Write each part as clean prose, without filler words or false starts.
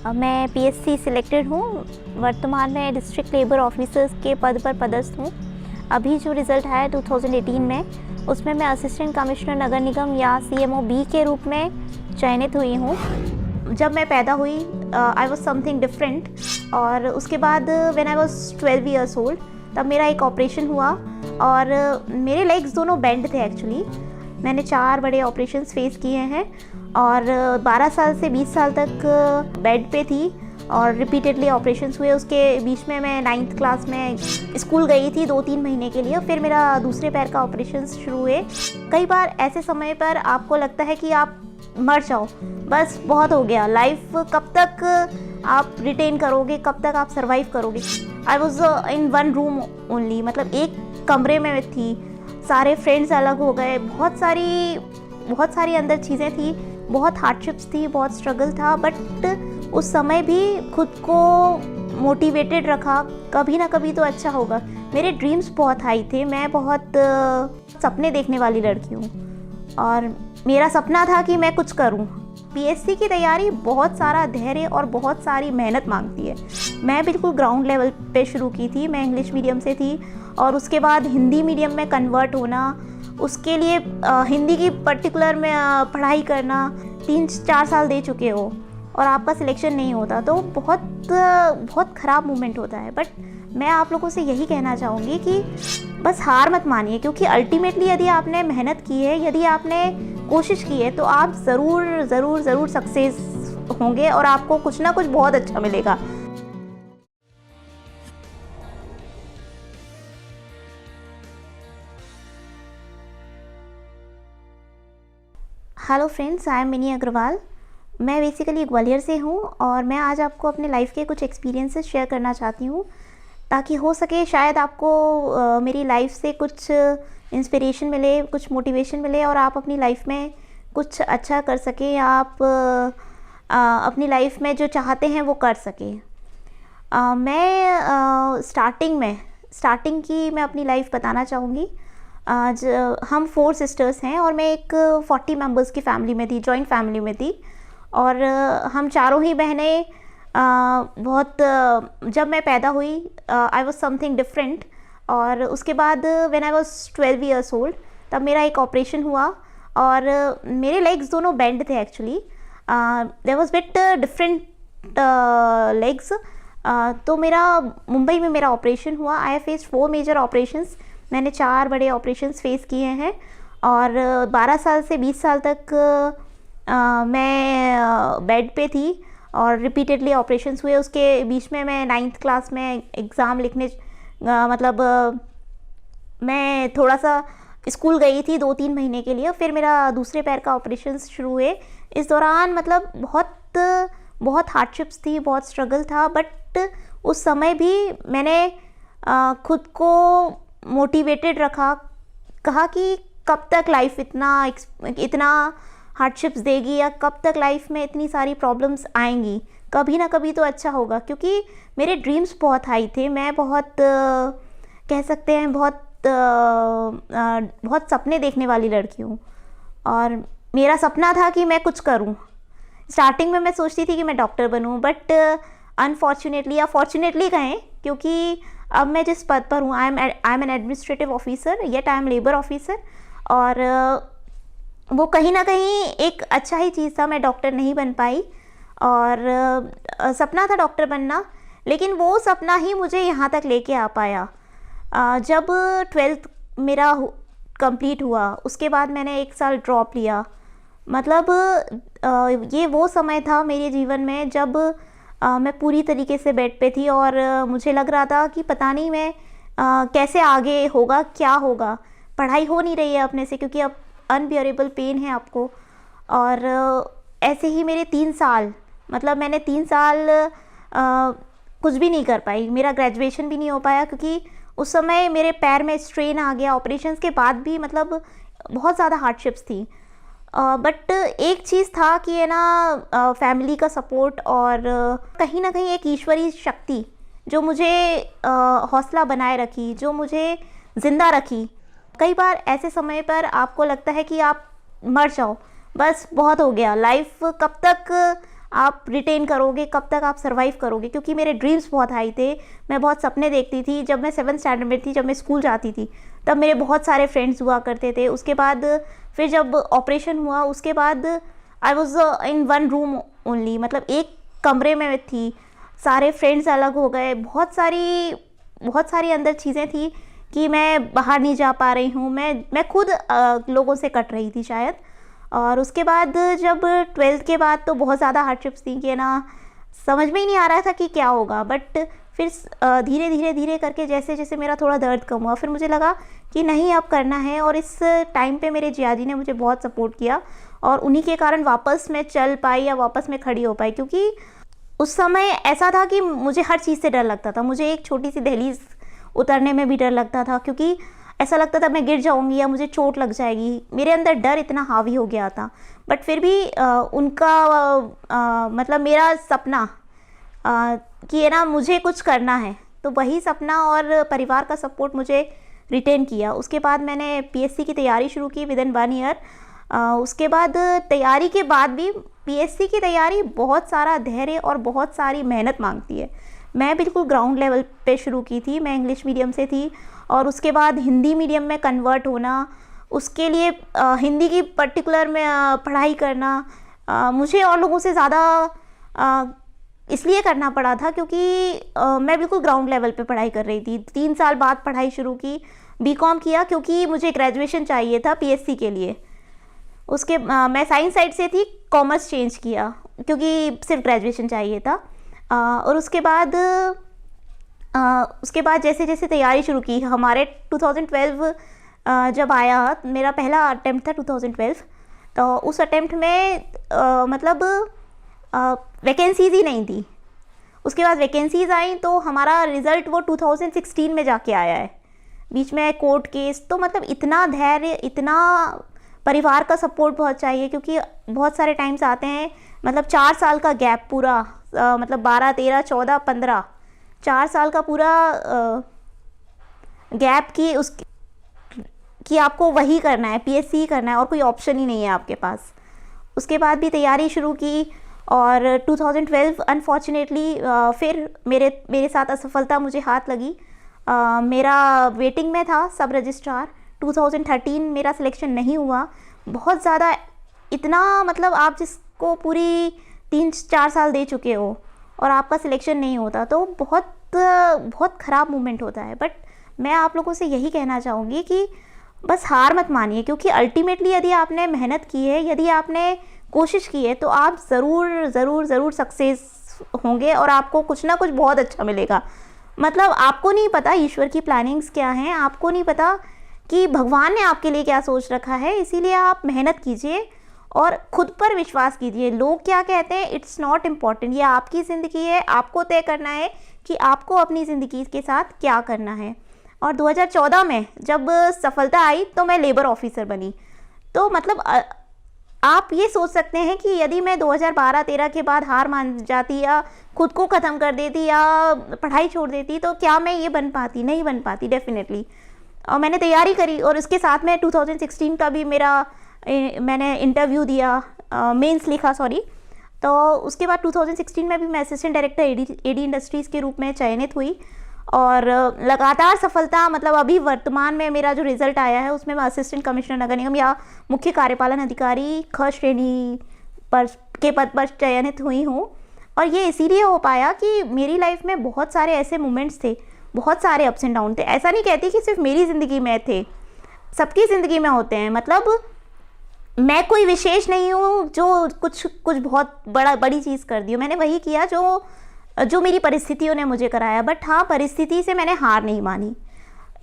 मैं PSC selected हूँ। वर्तमान में डिस्ट्रिक्ट लेबर ऑफिसर्स के पद पर पदस्थ हूँ। अभी जो रिज़ल्ट आया 2018 में, उसमें मैं असिस्टेंट कमिश्नर नगर निगम या सीएमओ बी के रूप में चयनित हुई हूँ। जब मैं पैदा हुई आई वॉज समथिंग डिफरेंट, और उसके बाद when I was 12 years old तब मेरा एक ऑपरेशन हुआ और मेरे लेग्स दोनों बेंड थे एक्चुअली। मैंने 4 बड़े ऑपरेशंस फेस किए हैं और 12 साल से 20 साल तक बेड पे थी और रिपीटेडली ऑपरेशंस हुए। उसके बीच में मैं 9th क्लास में स्कूल गई थी 2-3 महीने के लिए, फिर मेरा दूसरे पैर का ऑपरेशन शुरू हुए। कई बार ऐसे समय पर आपको लगता है कि आप मर जाओ, बस बहुत हो गया, लाइफ कब तक आप रिटेन करोगे, कब तक आप सर्वाइव करोगे। I was in one room only, मतलब एक कमरे में थी, सारे फ्रेंड्स अलग हो गए, बहुत सारी अंदर चीज़ें थी, बहुत हार्डशिप्स थी, बहुत स्ट्रगल था। बट उस समय भी खुद को मोटिवेटेड रखा, कभी ना कभी तो अच्छा होगा। मेरे ड्रीम्स बहुत हाई थे, मैं बहुत सपने देखने वाली लड़की हूँ और मेरा सपना था कि मैं कुछ करूँ। पीएससी की तैयारी बहुत सारा धैर्य और बहुत सारी मेहनत मांगती है। मैं बिल्कुल ग्राउंड लेवल पे शुरू की थी, मैं इंग्लिश मीडियम से थी और उसके बाद हिंदी मीडियम में कन्वर्ट होना, उसके लिए हिंदी की पर्टिकुलर में पढ़ाई करना, 3-4 साल दे चुके हो और आपका सिलेक्शन नहीं होता तो बहुत ख़राब मोमेंट होता है। बट मैं आप लोगों से यही कहना चाहूँगी कि बस हार मत मानिए, क्योंकि अल्टीमेटली यदि आपने मेहनत की है, यदि आपने कोशिश की है तो आप ज़रूर सक्सेस होंगे और आपको कुछ ना कुछ बहुत अच्छा मिलेगा। Hello friends, I am Mini Agarwal. मैं बेसिकली ग्वालियर से हूँ और मैं आज आपको अपने लाइफ के कुछ एक्सपीरियंसेस शेयर करना चाहती हूँ, ताकि हो सके शायद आपको मेरी लाइफ से कुछ इंस्पिरेशन मिले, कुछ मोटिवेशन मिले और आप अपनी लाइफ में कुछ अच्छा कर सकें या आप अपनी लाइफ में जो चाहते हैं वो कर सकें। मैं स्टार्टिंग की मैं अपनी लाइफ बताना चाहूँगी। आज हम 4 सिस्टर्स हैं और मैं एक 40 मेंबर्स की फैमिली में थी, जॉइंट फैमिली में थी और हम चारों ही बहनें जब मैं पैदा हुई आई वॉज समथिंग डिफरेंट, और उसके बाद when I was 12 years old तब मेरा एक ऑपरेशन हुआ और मेरे लेग्स दोनों बेंड थे actually. There was bit different legs. तो मेरा मुंबई में मेरा ऑपरेशन हुआ। I face 4 major operations. मैंने 4 बड़े ऑपरेशंस फेस किए हैं और 12 साल से 20 साल तक मैं बेड पे थी और रिपीटेडली ऑपरेशंस हुए। उसके बीच में मैं 9th क्लास में एग्ज़ाम लिखने मैं थोड़ा सा स्कूल गई थी 2-3 महीने के लिए, फिर मेरा दूसरे पैर का ऑपरेशन शुरू हुए। इस दौरान मतलब बहुत हार्डशिप्स थी, बहुत स्ट्रगल था। बट उस समय भी मैंने खुद को मोटिवेटेड रखा, कहा कि कब तक लाइफ इतना हार्डशिप्स देगी या कब तक लाइफ में इतनी सारी प्रॉब्लम्स आएंगी, कभी ना कभी तो अच्छा होगा। क्योंकि मेरे ड्रीम्स बहुत हाई थे, मैं कह सकते हैं बहुत सपने देखने वाली लड़की हूँ और मेरा सपना था कि मैं कुछ करूँ। स्टार्टिंग में मैं सोचती थी कि मैं डॉक्टर बनूँ, बट अनफॉर्चुनेटली या फॉर्चुनेटली कहें, क्योंकि अब मैं जिस पद पर हूँ, I am N administrative officer yet I am labour officer, और वो कहीं ना कहीं एक अच्छा ही चीज़ था। मैं डॉक्टर नहीं बन पाई और सपना था डॉक्टर बनना, लेकिन वो सपना ही मुझे यहाँ तक लेके आ पाया। जब 12th मेरा कंप्लीट हुआ, उसके बाद मैंने 1 साल ड्रॉप लिया। मतलब ये वो समय था मेरे जीवन में जब मैं पूरी तरीके से बेड पे थी और मुझे लग रहा था कि पता नहीं मैं कैसे आगे होगा, क्या होगा। पढ़ाई हो नहीं रही है अपने से, क्योंकि अब अनबियरेबल पेन है आपको। और ऐसे ही मेरे 3 साल, मतलब मैंने 3 साल कुछ भी नहीं कर पाई। मेरा ग्रेजुएशन भी नहीं हो पाया क्योंकि उस समय मेरे पैर में स्ट्रेन आ गया। ऑपरेशंस के बाद भी मतलब बहुत ज़्यादा हार्डशिप्स थी। बट एक चीज़ था कि है ना, फैमिली का सपोर्ट और कहीं ना कहीं एक ईश्वरीय शक्ति जो मुझे हौसला बनाए रखी, जो मुझे ज़िंदा रखी। कई बार ऐसे समय पर आपको लगता है कि आप मर जाओ, बस बहुत हो गया, लाइफ कब तक आप रिटेन करोगे, कब तक आप सर्वाइव करोगे, क्योंकि मेरे ड्रीम्स बहुत हाई थे, मैं बहुत सपने देखती थी। जब मैं 7th स्टैंडर्ड में थी, जब मैं स्कूल जाती थी, तब मेरे बहुत सारे फ्रेंड्स हुआ करते थे। उसके बाद फिर जब ऑपरेशन हुआ, उसके बाद I was in one room only, मतलब एक कमरे में थी, सारे फ्रेंड्स अलग हो गए, बहुत सारी अंदर चीज़ें थी कि मैं बाहर नहीं जा पा रही हूँ, मैं खुद लोगों से कट रही थी शायद। और उसके बाद जब 12th के बाद तो बहुत ज़्यादा हार्डशिप्स थी कि ना, समझ में ही नहीं आ रहा था कि क्या होगा। बट फिर धीरे करके जैसे जैसे मेरा थोड़ा दर्द कम हुआ, फिर मुझे लगा कि नहीं, अब करना है। और इस टाइम पे मेरे जिया जी ने मुझे बहुत सपोर्ट किया, और उन्हीं के कारण वापस मैं चल पाई या वापस मैं खड़ी हो पाई। क्योंकि उस समय ऐसा था कि मुझे हर चीज़ से डर लगता था, मुझे एक छोटी सी दहलीज उतरने में भी डर लगता था, क्योंकि ऐसा लगता था मैं गिर जाऊंगी या मुझे चोट लग जाएगी। मेरे अंदर डर इतना हावी हो गया था। बट फिर भी मतलब मेरा सपना कि है ना, मुझे कुछ करना है, तो वही सपना और परिवार का सपोर्ट मुझे रिटेन किया। उसके बाद मैंने पीएससी की तैयारी शुरू की विद इन 1 ईयर। उसके बाद तैयारी के बाद भी, पीएससी की तैयारी बहुत सारा धैर्य और बहुत सारी मेहनत मांगती है। मैं बिल्कुल ग्राउंड लेवल पे शुरू की थी, मैं इंग्लिश मीडियम से थी, और उसके बाद हिंदी मीडियम में कन्वर्ट होना, उसके लिए हिंदी की पर्टिकुलर में पढ़ाई करना मुझे और लोगों से ज़्यादा इसलिए करना पड़ा था क्योंकि मैं बिल्कुल ग्राउंड लेवल पे पढ़ाई कर रही थी। 3 साल बाद पढ़ाई शुरू की, बीकॉम किया, क्योंकि मुझे ग्रेजुएशन चाहिए था पीएससी के लिए। उसके मैं साइंस साइड से थी, कॉमर्स चेंज किया क्योंकि सिर्फ ग्रेजुएशन चाहिए था। और उसके बाद जैसे जैसे तैयारी शुरू की, हमारे 2012 जब आया, मेरा पहला अटेम्प्ट था 2012, तो उस अटेम्प्ट में मतलब वैकेंसीज़ ही नहीं थी। उसके बाद वैकेंसीज़ आई तो हमारा रिज़ल्ट वो 2016 में जाके आया है। बीच में कोर्ट केस, तो मतलब इतना धैर्य, इतना परिवार का सपोर्ट बहुत चाहिए, क्योंकि बहुत सारे टाइम्स आते हैं, मतलब 4 साल का गैप पूरा, मतलब 12, 13, 14, 15, 4 साल का पूरा गैप कि आपको वही करना है, पीएससी ही करना है और कोई ऑप्शन ही नहीं है आपके पास। उसके बाद भी तैयारी शुरू की, और 2012 अनफॉर्चुनेटली फिर मेरे साथ असफलता मुझे हाथ लगी। मेरा वेटिंग में था सब रजिस्ट्रार, 2013 मेरा सिलेक्शन नहीं हुआ। बहुत ज़्यादा, इतना मतलब आप जिसको पूरी 3-4 साल दे चुके हो और आपका सिलेक्शन नहीं होता, तो बहुत बहुत ख़राब मोमेंट होता है। बट मैं आप लोगों से यही कहना चाहूँगी कि बस हार मत मानिए, क्योंकि अल्टीमेटली यदि आपने मेहनत की है, यदि आपने कोशिश की है, तो आप ज़रूर सक्सेस होंगे और आपको कुछ ना कुछ बहुत अच्छा मिलेगा। मतलब आपको नहीं पता ईश्वर की प्लानिंग्स क्या हैं, आपको नहीं पता कि भगवान ने आपके लिए क्या सोच रखा है। इसीलिए आप मेहनत कीजिए और खुद पर विश्वास कीजिए। लोग क्या कहते हैं, इट्स नॉट इम्पॉर्टेंट, ये आपकी ज़िंदगी है, आपको तय करना है कि आपको अपनी ज़िंदगी के साथ क्या करना है। और 2014 में जब सफलता आई तो मैं लेबर ऑफिसर बनी। तो मतलब आप ये सोच सकते हैं कि यदि मैं 2012-13 के बाद हार मान जाती या खुद को ख़त्म कर देती या पढ़ाई छोड़ देती, तो क्या मैं ये बन पाती? नहीं बन पाती डेफिनेटली। और मैंने तैयारी करी, और इसके साथ में 2016 का भी मैंने इंटरव्यू दिया, मेंस लिखा, सॉरी। तो उसके बाद 2016 में भी मैं असिस्टेंट डायरेक्टर एडी इंडस्ट्रीज़ के रूप में चयनित हुई, और लगातार सफलता, मतलब अभी वर्तमान में मेरा जो रिज़ल्ट आया है उसमें मैं असिस्टेंट कमिश्नर नगर निगम या मुख्य कार्यपालन अधिकारी ख श्रेणी के पद पर चयनित हुई हूँ। और ये इसीलिए हो पाया कि मेरी लाइफ में बहुत सारे ऐसे मोमेंट्स थे, बहुत सारे अप्स एंड डाउन थे। ऐसा नहीं कहती कि सिर्फ मेरी ज़िंदगी में थे, सबकी ज़िंदगी में होते हैं। मतलब मैं कोई विशेष नहीं हूँ जो कुछ बहुत बड़ी चीज़ कर दी हूँ। मैंने वही किया जो मेरी परिस्थितियों ने मुझे कराया। बट हाँ, परिस्थिति से मैंने हार नहीं मानी।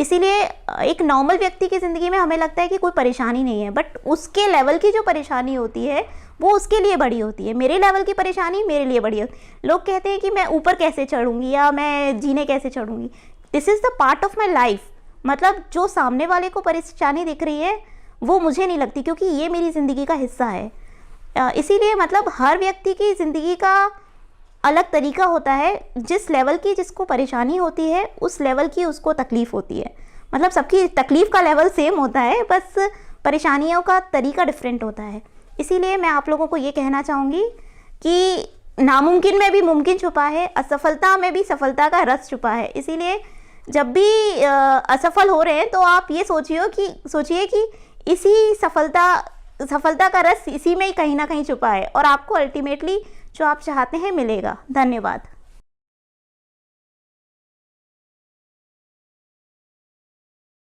इसीलिए एक नॉर्मल व्यक्ति की ज़िंदगी में हमें लगता है कि कोई परेशानी नहीं है, बट उसके लेवल की जो परेशानी होती है वो उसके लिए बड़ी होती है। मेरे लेवल की परेशानी मेरे लिए बड़ी होती है। लोग कहते हैं कि मैं ऊपर कैसे चढ़ूँगी या मैं जीने कैसे चढ़ूँगी। This is the part of my life. मतलब जो सामने वाले को परेशानी दिख रही है वो मुझे नहीं लगती, क्योंकि ये मेरी ज़िंदगी का हिस्सा है। इसीलिए मतलब हर व्यक्ति की ज़िंदगी का अलग तरीका होता है। जिस लेवल की जिसको परेशानी होती है उस लेवल की उसको तकलीफ़ होती है। मतलब सबकी तकलीफ़ का लेवल सेम होता है, बस परेशानियों का तरीका डिफरेंट होता है। इसीलिए मैं आप लोगों को ये कहना चाहूँगी कि नामुमकिन में भी मुमकिन छुपा है, असफलता में भी सफलता का रस छुपा है। इसीलिए जब भी असफल हो रहे हैं तो आप ये सोचिए कि इसी सफलता का रस इसी में ही कहीं ना कहीं छुपा है और आपको अल्टीमेटली जो आप चाहते हैं मिलेगा। धन्यवाद।